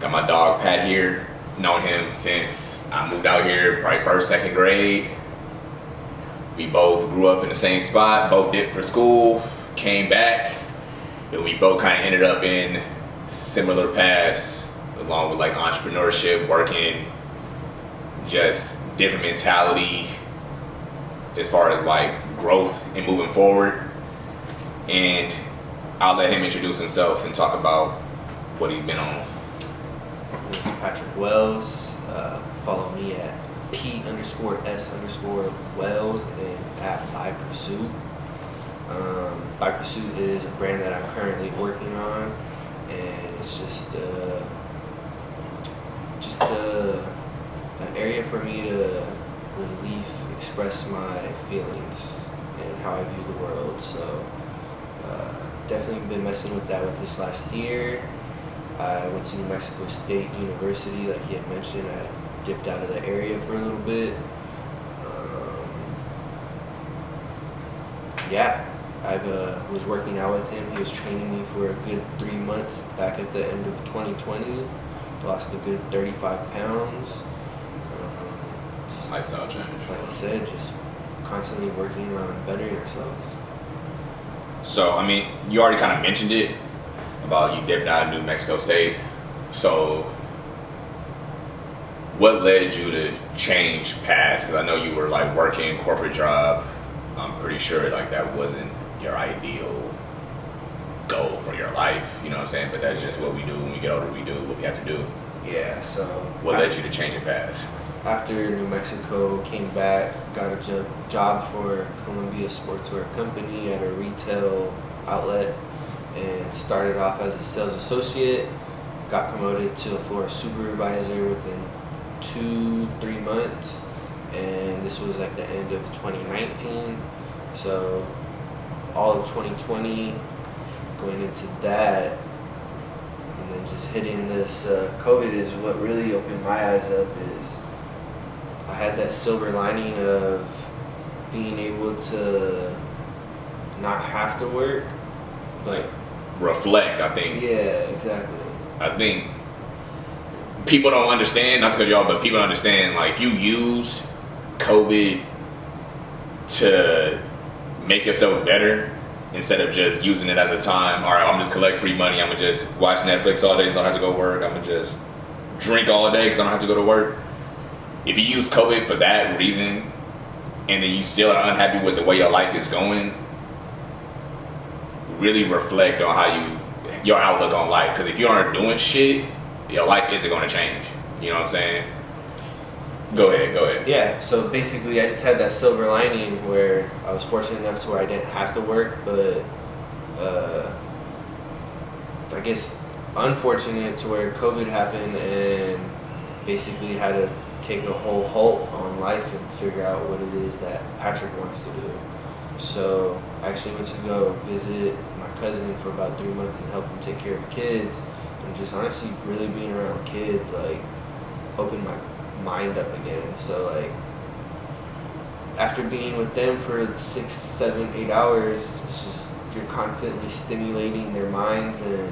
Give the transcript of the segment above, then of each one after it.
Got my dog Pat here. Known him since I moved out here, probably first, second grade. We both grew up in the same spot, both dipped for school, came back, and we both kind of ended up in similar paths, along with like entrepreneurship, working, just different mentality as far as like growth and moving forward. And I'll let him introduce himself and talk about what he's been on. My name is Patrick Wells. Follow me at P_S_Wells and at bypursuit. Bypursuit is a brand that I'm currently working on, and it's just an area for me to express my feelings and how I view the world. So definitely been messing with that with this last year. I went to New Mexico State University, like he had mentioned. I dipped out of the area for a little bit. I was working out with him. He was training me for a good 3 months back at the end of 2020. Lost a good 35 pounds. Lifestyle change. Like I said, just constantly working on bettering ourselves. So, I mean, you already kind of mentioned it about you dipping out of New Mexico State. So, what led you to change paths? Because I know you were like working corporate job. I'm pretty sure like that wasn't your ideal goal for your life. You know what I'm saying? But that's just what we do when we get older. We do what we have to do. Yeah. So. What led you to change your paths? After New Mexico, came back, got a job for Columbia Sportswear Company at a retail outlet, and started off as a sales associate. Got promoted to a floor supervisor within 2-3 months, and this was like the end of 2019. So all of 2020 going into that, and then just hitting this COVID is what really opened my eyes up. Is I had that silver lining of being able to not have to work, like reflect. I think. Yeah, exactly. I think people don't understand, not to cut you off, but people don't understand, like, if you used COVID to make yourself better instead of just using it as a time, all right, I'm just collect free money, I'm gonna just watch Netflix all day so I don't have to go to work, I'm gonna just drink all day because I don't have to go to work. If you use COVID for that reason and then you still are unhappy with the way your life is going, really reflect on how your outlook on life. Because if you aren't doing shit, your life isn't going to change. You know what I'm saying? Go ahead. Yeah, so basically I just had that silver lining where I was fortunate enough to where I didn't have to work, but I guess unfortunate to where COVID happened and basically had to take a whole halt on life and figure out what it is that Patrick wants to do. So I actually went to go visit my cousin for about 3 months and help him take care of kids, and just honestly really being around kids like opened my mind up again. So like after being with them for 6, 7, 8 hours, it's just you're constantly stimulating their minds and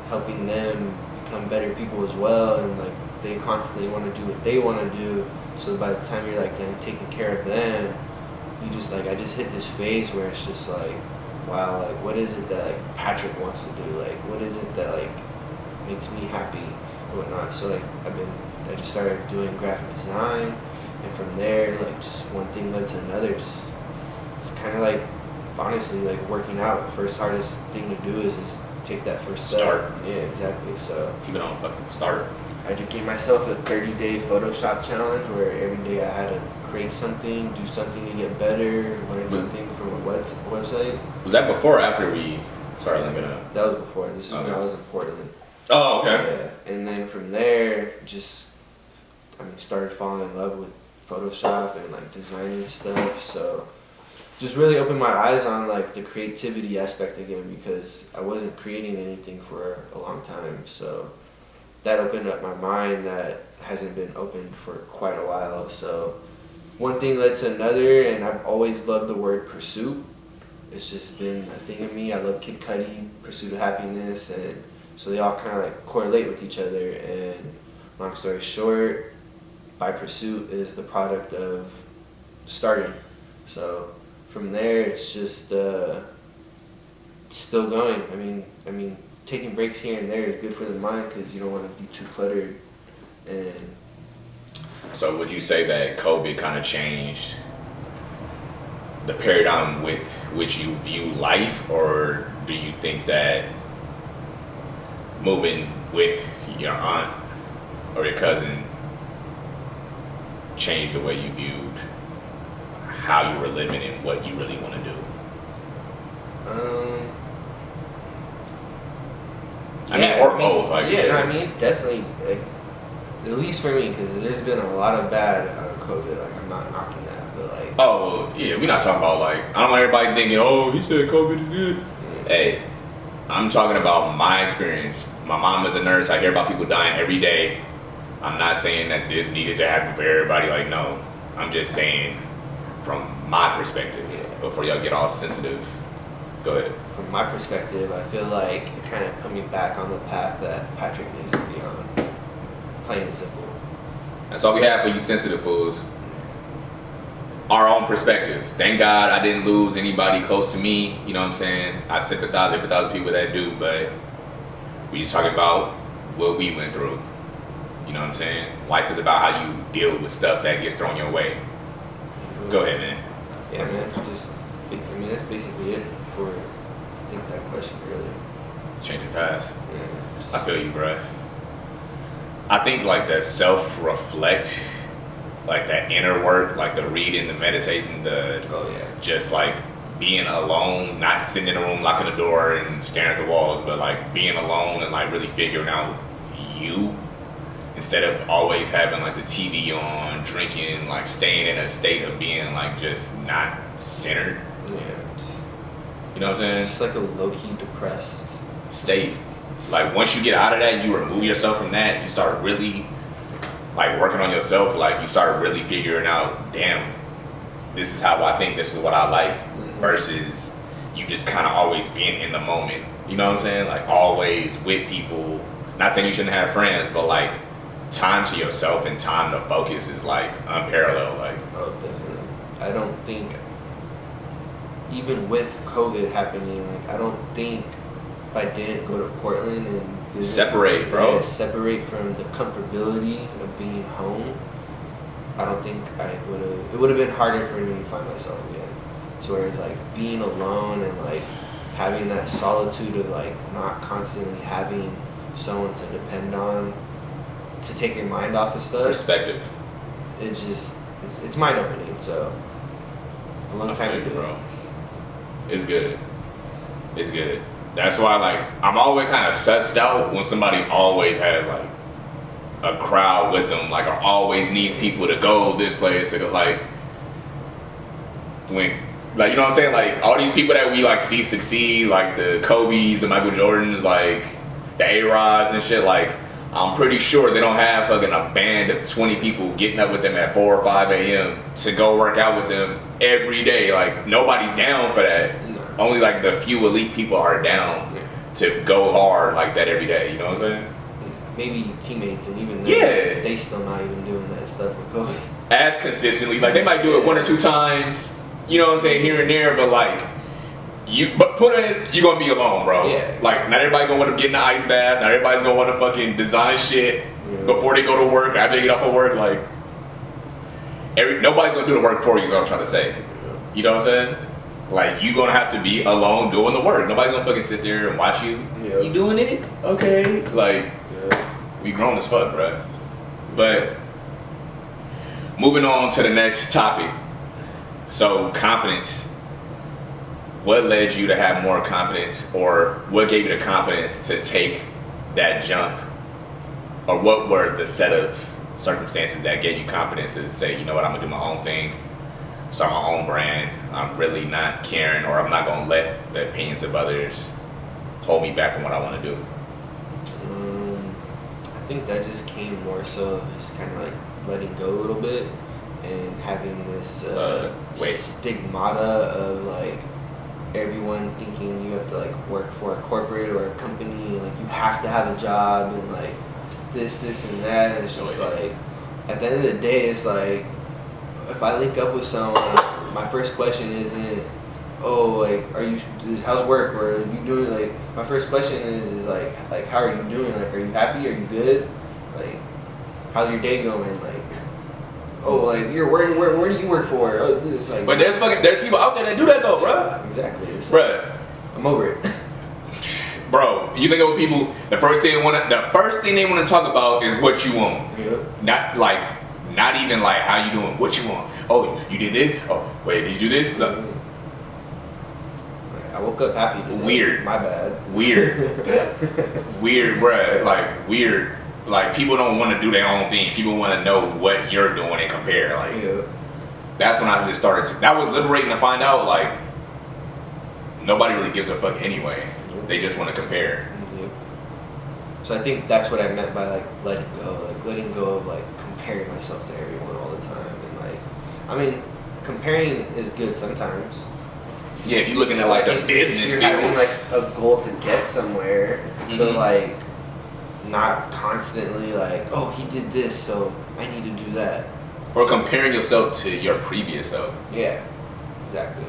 helping them become better people as well, and like they constantly want to do what they want to do. So by the time you're like done taking care of them, you just like I just hit this phase where it's just like, wow, like what is it that like Patrick wants to do? Like what is it that like makes me happy and whatnot? So like I just started doing graphic design, and from there like just one thing led to another. Just it's kind of like honestly like working out. First hardest thing to do is take that first step. Start. Yeah, exactly. So Keep it on fucking start. I just gave myself a 30-day Photoshop challenge where every day I had to create something, do something to get better, learn something from a website. Was that before or after we started linking up? That was before. This is when I was in Portland. Oh, okay. Yeah, and then from there, started falling in love with Photoshop and like designing stuff. So just really opened my eyes on like the creativity aspect again, because I wasn't creating anything for a long time. So that opened up my mind that hasn't been opened for quite a while. So one thing led to another, and I've always loved the word pursuit. It's just been a thing of me. I love Kid Cudi, Pursuit of Happiness, and So they all kind of like correlate with each other. And long story short, bypursuit is the product of starting. So from there, it's just still going. I mean, taking breaks here and there is good for the mind because you don't want to be too cluttered. And so would you say that COVID kind of changed the paradigm with which you view life, or do you think that moving with your aunt or your cousin changed the way you viewed how you were living and what you really want to do? Both. Like I mean, definitely. Like, at least for me, because there's been a lot of bad out of COVID. Like, I'm not knocking that, but like. Oh yeah, we're not talking about like. I don't want everybody thinking, oh, he said COVID is good. Yeah. Hey, I'm talking about my experience. My mom is a nurse. I hear about people dying every day. I'm not saying that this needed to happen for everybody. Like, no, I'm just saying from my perspective. Yeah. Before y'all get all sensitive, go ahead. From my perspective, I feel like it kind of put me back on the path that Patrick needs to be on. Plain and simple. That's all we have for you sensitive fools. Our own perspective. Thank God I didn't lose anybody close to me. You know what I'm saying? I sympathize with people that do, but we just talking about what we went through. You know what I'm saying? Life is about how you deal with stuff that gets thrown your way. Go ahead, man. Yeah, man. That's basically it for, I think, that question, really. Changing paths. Yeah. I feel you, bruh. I think like that self-reflect, like that inner work, like the reading, the meditating, just like being alone, not sitting in a room, locking the door and staring at the walls, but like being alone and like really figuring out you instead of always having like the TV on, drinking, like staying in a state of being like just not centered. Yeah, just, you know what I'm saying? Just like a low-key depressed state. Like once you get out of that, you remove yourself from that, you start really like working on yourself, like you start really figuring out, damn, this is how I think, this is what I like, versus you just kind of always being in the moment. You know what I'm saying? Like always with people. Not saying you shouldn't have friends, but like time to yourself and time to focus is like unparalleled. Like, oh, definitely. I don't think, even with COVID happening, like I don't think if I didn't go to Portland and visit, separate, bro. Separate from the comfortability of being home, I don't think I would have. It would have been harder for me to find myself again. So whereas like being alone and like having that solitude of like not constantly having someone to depend on to take your mind off of stuff. Perspective. It's mind opening. So a long time ago, bro. It's good. It's good. That's why, like, I'm always kind of sussed out when somebody always has, like, a crowd with them, like, or always needs people to go this place, or, like, when, like, you know what I'm saying? Like, all these people that we, like, see succeed, like, the Kobe's, the Michael Jordans, like, the A-Rods and shit, like, I'm pretty sure they don't have fucking a band of 20 people getting up with them at 4 or 5 a.m. to go work out with them every day. Like, nobody's down for that. Only like the few elite people are down to go hard like that every day. You know what I'm saying? Maybe teammates, and even then, they still not even doing that stuff with Kobe. As consistently, like they might do it 1 or 2 times. You know what I'm saying, here and there, but like but put it as you're gonna be alone, bro. Yeah. Like not everybody gonna want to get in the ice bath. Not everybody's gonna want to fucking design shit before they go to work. After they get off of work, like nobody's gonna do the work for you. Is what I'm trying to say. You know what I'm saying? Like, you gonna have to be alone doing the work. Nobody's gonna fucking sit there and watch you. Yeah. You doing it? Okay. Like, we grown as fuck, bro. But, moving on to the next topic. So, confidence. What led you to have more confidence, or what gave you the confidence to take that jump? Or what were the set of circumstances that gave you confidence to say, you know what, I'm gonna do my own thing? Start my own brand. I'm really not caring, or I'm not gonna let the opinions of others hold me back from what I want to do. I think that just came more so of just kind of like letting go a little bit and having this stigmata of like everyone thinking you have to like work for a corporate or a company, and like you have to have a job and like this and that. And it's just like at the end of the day, it's like if I link up with someone, my first question isn't, oh, like, how's work, or are you doing, like, my first question is like how are you doing, like, are you happy, are you good, like, how's your day going, like, oh, like, where do you work for, oh, this, like, but there's people out there that do that though, bro. Exactly, bro. I'm over it. Bro, you think of people, the first thing they want to talk about is what you want. Yep. Not even like how you doing, what you want. Oh, you did this? Oh, wait, did you do this? Look. I woke up happy today. Weird. My bad. Weird. Weird, bruh. Like, weird. Like, people don't want to do their own thing. People want to know what you're doing and compare. Like, that's when I just started. That was liberating to find out, like, nobody really gives a fuck anyway. They just want to compare. So I think that's what I meant by, like, letting go of, like, comparing myself to everyone all the time. And, like, I mean, comparing is good sometimes. Yeah, if you're looking at like the business field, having like a goal to get somewhere, but like not constantly like, oh, he did this, so I need to do that. Or comparing yourself to your previous self. Yeah, exactly.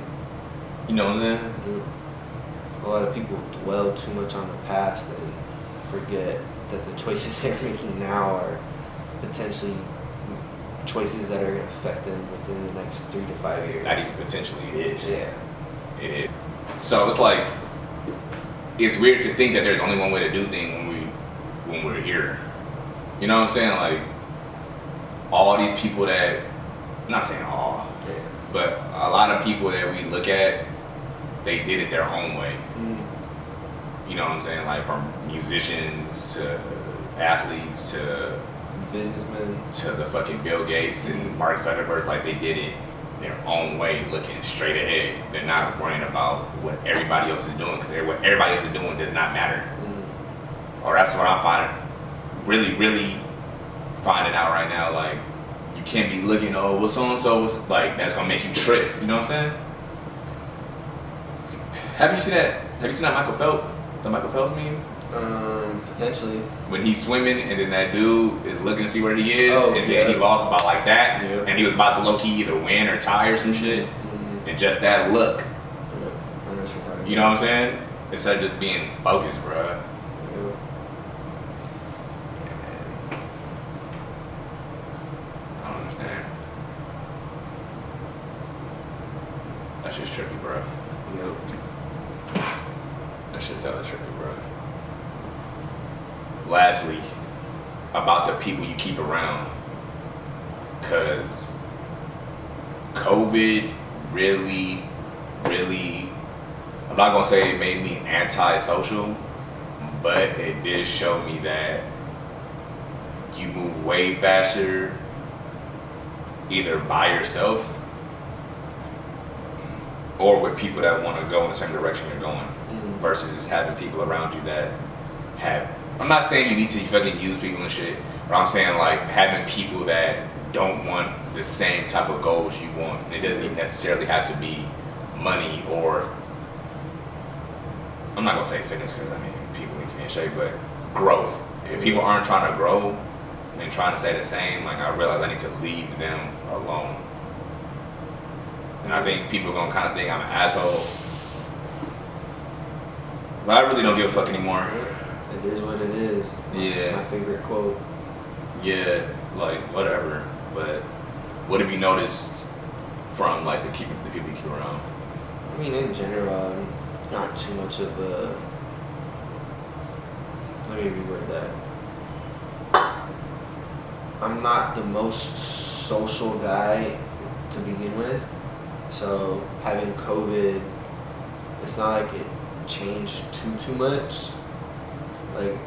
You know what I'm saying? A lot of people dwell too much on the past and forget that the choices they're making now are potentially choices that are going to affect them within the next 3 to 5 years. Not even potentially, it is. Yeah. It is. So it's like, it's weird to think that there's only one way to do things when we're here. You know what I'm saying? Like, all these people that, I'm not saying all, but a lot of people that we look at, they did it their own way. You know what I'm saying? Like, from musicians to athletes to businessmen to the fucking Bill Gates and Mark Zuckerberg, like, they did it their own way, looking straight ahead. They're not worrying about what everybody else is doing, because what everybody else is doing does not matter. Or that's what I'm finding, really finding out right now. Like, you can't be looking, oh, what's so and so, like, that's gonna make you trip. You know what I'm saying? Have you seen that Michael Phelps? The Michael Phelps meme? Potentially. When he's swimming and then that dude is looking to see where he is, then he lost about like that, and he was about to low-key either win or tie or some shit, and just that look. You know what I'm saying? Instead of just being focused, bro. I don't understand. That's just trippy, bro. That shit's hella trippy, bro. Lastly, about the people you keep around, because COVID really, I'm not gonna say it made me antisocial, but it did show me that you move way faster either by yourself or with people that want to go in the same direction you're going, versus having people around you that have, I'm not saying you need to fucking use people and shit, but I'm saying like having people that don't want the same type of goals you want. It doesn't even necessarily have to be money, or, I'm not gonna say fitness, because I mean people need to be in shape, but growth. If people aren't trying to grow and trying to stay the same, like, I realize I need to leave them alone. And I think people are gonna kind of think I'm an asshole, but I really don't give a fuck anymore. It is what it is. Yeah. My favorite quote. Yeah, like, whatever. But what have you noticed from like the people you keep around? I mean, in general, I'm not too much of a, let me reword that. I'm not the most social guy to begin with. So having COVID, it's not like it changed too much. Like,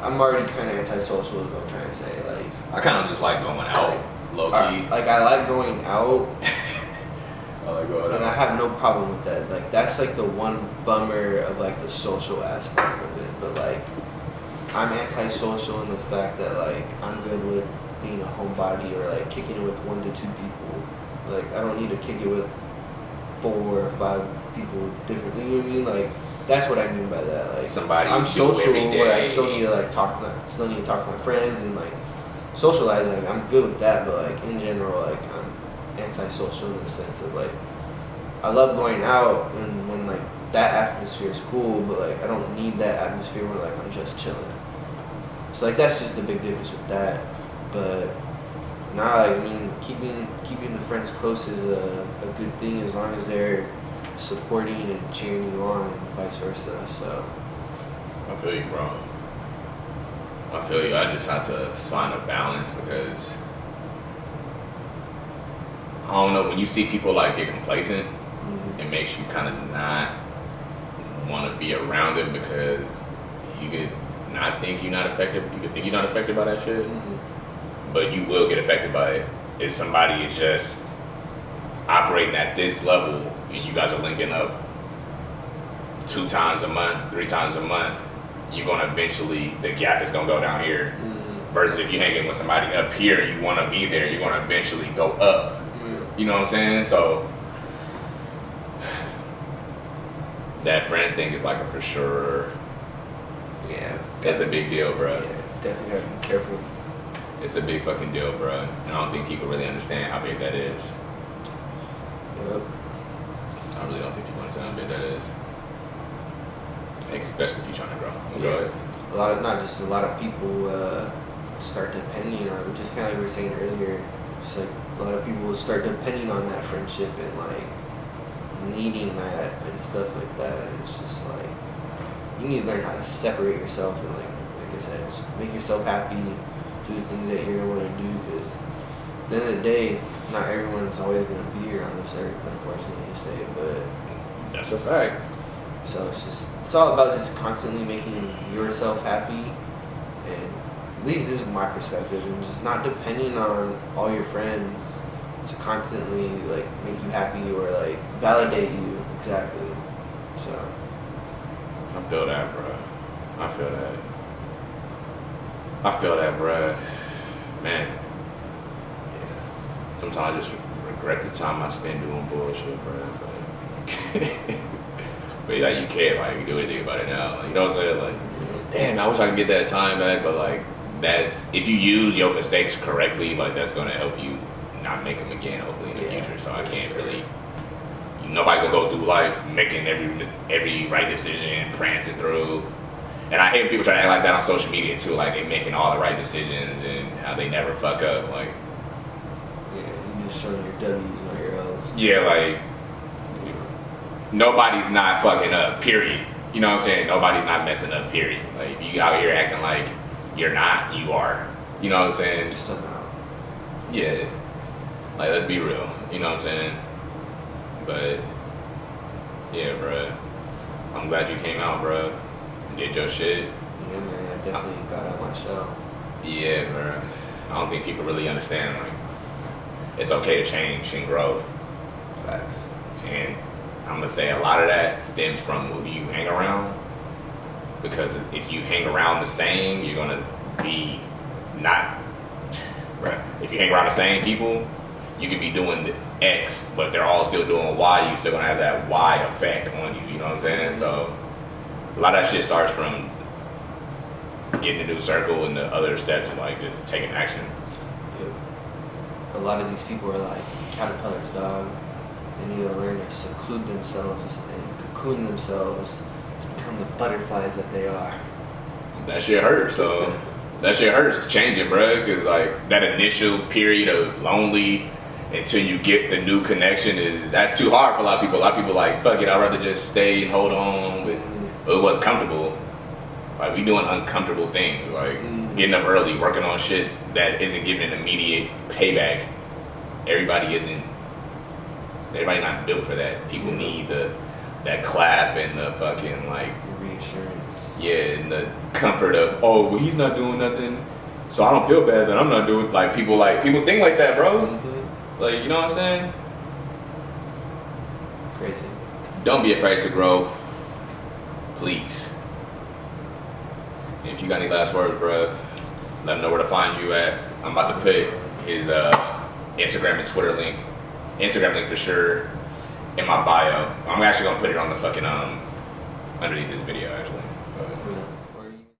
I'm already kind of antisocial, is what I'm trying to say. Like, I kind of just like going out, low key. I like going out. I like going out. And I have no problem with that. Like, that's like the one bummer of like the social aspect of it. But like, I'm antisocial in the fact that like I'm good with being a homebody or like kicking it with 1 to 2 people. Like, I don't need to kick it with 4 or 5 people differently. You know what I mean? Like that's what I mean by that. Like Somebody I'm you do social, every day. where I still need to like still need to talk to my friends and like socialize. Like I'm good with that, but like in general, like I'm antisocial in the sense of like I love going out and when like that atmosphere is cool, but like I don't need that atmosphere where like I'm just chilling. So like that's just the big difference with that. But nah, I mean keeping the friends close is a good thing as long as they're supporting and cheering you on and vice versa. So I feel you, bro. I feel you. I just had to find a balance because I don't know, when you see people like get complacent, it makes you kind of not want to be around it because you could not think you're not affected. You could think you're not affected by that shit, but you will get affected by it if somebody is just operating at this level and you guys are linking up 2 times a month, 3 times a month. You're gonna eventually, the gap is gonna go down here. Versus if you're hanging with somebody up here, you want to be there. You're gonna eventually go up. You know what I'm saying? So that friends thing is like a for sure. yeah, It's a big deal, bro. yeah, definitely gotta be careful. It's a big fucking deal, bro. And I don't think people really understand how big that is. Yep. I really don't think people understand how big that is. Especially if you're trying to grow. Go Yeah. ahead. A lot of people start depending on, just kind of like we were saying earlier, just like a lot of people will start depending on that friendship and like needing that and stuff like that. And it's just like you need to learn how to separate yourself and like I said, just make yourself happy, do the things that you're gonna want to do. Because at the end of the day, not everyone's always gonna be here on this earth, unfortunately to say, but That's a fact. so it's all about just constantly making yourself happy, and at least this is my perspective, and just not depending on all your friends to constantly like make you happy or like validate you exactly. So I feel that, bro. I feel that. I feel that, bro. Man, yeah, sometimes I just regret the time I spent doing bullshit, bro. But, but like you can't like do anything about it now. Like, you know what I'm saying? Like, damn, I wish I could get that time back. But like, that's if you use your mistakes correctly, like that's gonna help you not make them again, hopefully in the future. So I can't really. Nobody gonna go through life making every right decision, prancing through. And I hate when people try to act like that on social media too, like they making all the right decisions and how they never fuck up. Like, yeah, you just showing your W's, not your L's. yeah, like nobody's not fucking up, period. You know what I'm saying? Nobody's not messing up, period. Like if you out here acting like you're not, you are. You know what I'm saying? Somehow. Yeah. Like let's be real. You know what I'm saying? But yeah, bruh. I'm glad you came out, bruh. Did your shit. Yeah, man, I definitely got out my shell. Yeah, bruh. I don't think people really understand, like, it's okay to change and grow. Facts. And I'm gonna say a lot of that stems from who you hang around. Because if you hang around the same, you're gonna be not, bruh. If you hang around the same people, you could be doing the X, but they're all still doing Y. You're still gonna have that Y effect on you. You know what I'm saying? So a lot of that shit starts from getting a new circle, and the other steps are like just taking action. Yep. A lot of these people are like caterpillars, dog. They need to learn to seclude themselves and cocoon themselves to become the butterflies that they are. That shit hurts. So that shit hurts changing, bro. Cause like that initial period of lonely until you get the new connection that's too hard for a lot of people. A lot of people like, fuck it, I'd rather just stay and hold on with what's comfortable. Like we doing uncomfortable things, like getting up early, working on shit that isn't giving an immediate payback. Everybody not built for that. People need that clap and the fucking like reassurance. Yeah, and the comfort of, oh, well, he's not doing nothing, so I don't feel bad that I'm not doing. Like people think like that, bro. Like, you know what I'm saying? Crazy. Don't be afraid to grow, please. And if you got any last words, bro, let them know where to find you at. I'm about to put his Instagram and Twitter link. Instagram link for sure. in my bio. I'm actually gonna put it on the fucking underneath this video actually. But, Yeah.